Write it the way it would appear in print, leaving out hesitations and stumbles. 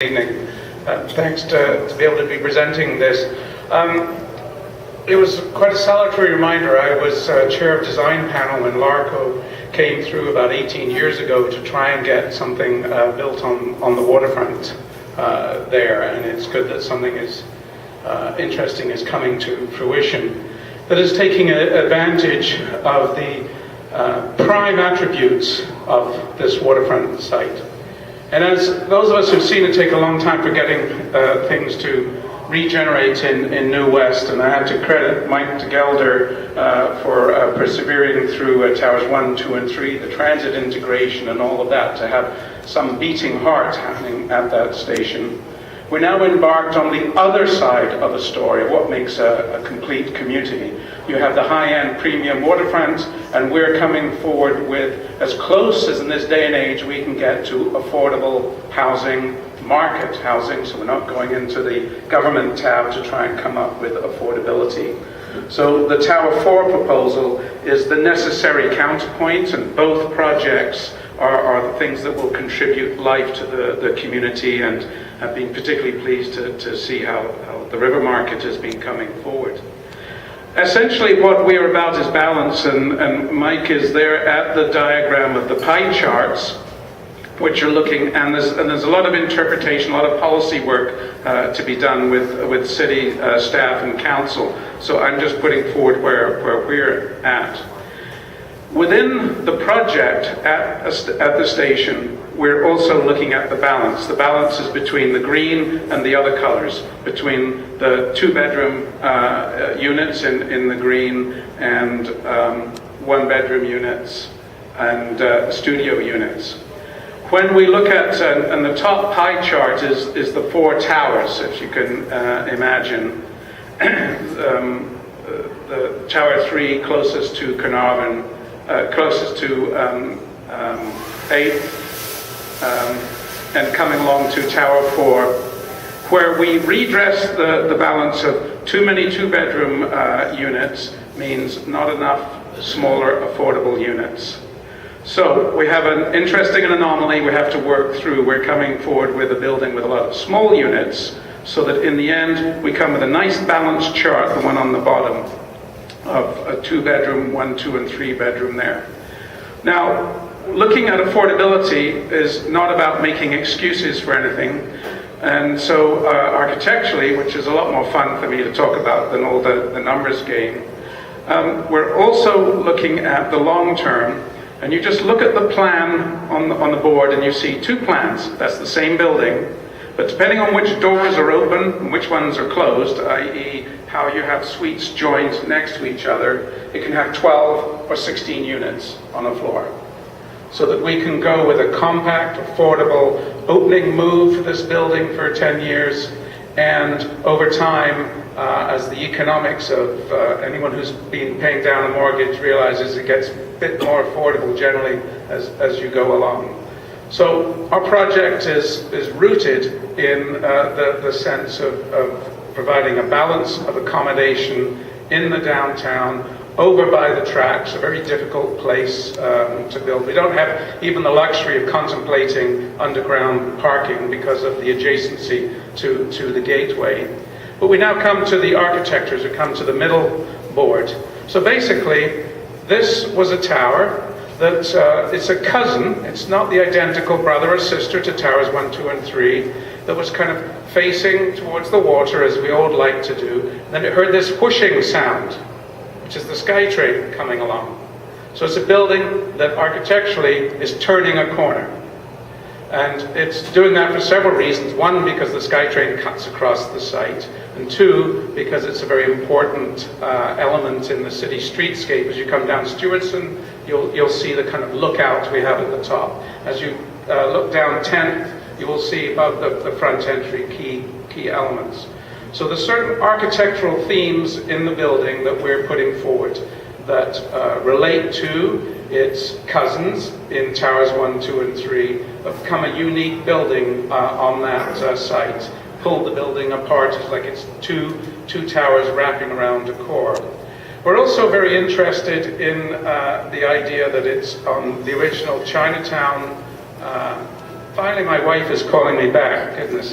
Evening. Thanks to be able to be presenting this. It was quite a salutary reminder. I was chair of design panel when Larco came through about 18 years ago to try and get something built on the waterfront there, and it's good that something is interesting is coming to fruition that is taking advantage of the prime attributes of this waterfront site. And as those of us who've seen it take a long time for getting things to regenerate in New West, and I have to credit Mike DeGelder for persevering through Towers 1, 2, and 3, the transit integration and all of that, to have some beating heart happening at that station. We're now embarked on the other side of the story of what makes a complete community. You have the high-end premium waterfront, and we're coming forward with as close as in this day and age we can get to affordable housing, market housing, so we're not going into the government tab to try and come up with affordability. So the Tower 4 proposal is the necessary counterpoint, and both projects are the things that will contribute life to the community, and I've been particularly pleased to see how the river market has been coming forward. Essentially what we're about is balance, and Mike is there at the diagram of the pie charts, which are looking, and there's a lot of interpretation, a lot of policy work to be done with city staff and council. So I'm just putting forward where we're at. Within the project at the station, we're also looking at the balance. The balance is between the green and the other colors, between the two-bedroom units in the green and one-bedroom units and studio units. When we look at, and the top pie chart is the four towers, if you can imagine. The Tower 3 closest to Carnarvon, closest to 8th, and coming along to Tower 4, where we redress the balance of too many two-bedroom units means not enough smaller affordable units. So we have an interesting anomaly we have to work through. We're coming forward with a building with a lot of small units, so that in the end we come with a nice balanced chart, the one on the bottom, of a two-bedroom, 1, 2, and 3-bedroom there. Now, looking at affordability is not about making excuses for anything, and so architecturally, which is a lot more fun for me to talk about than all the numbers game, we're also looking at the long term. And you just look at the plan on the board and you see two plans. That's the same building, but depending on which doors are open and which ones are closed, i.e. how you have suites joined next to each other, it can have 12 or 16 units on a floor. So that we can go with a compact, affordable opening move for this building for 10 years, and over time, as the economics of anyone who's been paying down a mortgage realizes, it gets a bit more affordable generally as you go along. So our project is rooted in the sense of providing a balance of accommodation in the downtown, over by the tracks, a very difficult place to build. We don't have even the luxury of contemplating underground parking because of the adjacency to the gateway. But we now come to the architectures, we come to the middle board. So basically, this was a tower that it's a cousin, it's not the identical brother or sister to Towers 1, 2, and 3, that was kind of facing towards the water, as we all like to do. And then it heard this whooshing sound, which is the SkyTrain coming along. So it's a building that architecturally is turning a corner. And it's doing that for several reasons. One, because the SkyTrain cuts across the site, and two, because it's a very important element in the city streetscape. As you come down Stewardson, you'll see the kind of lookout we have at the top. As you look down 10th, you will see above the front entry key elements. So there's certain architectural themes in the building that we're putting forward that relate to its cousins in Towers 1, 2, and 3, that become a unique building on that site. Pull the building apart, it's like it's two towers wrapping around a core. We're also very interested in the idea that it's on the original Chinatown Finally, my wife is calling me back. Goodness.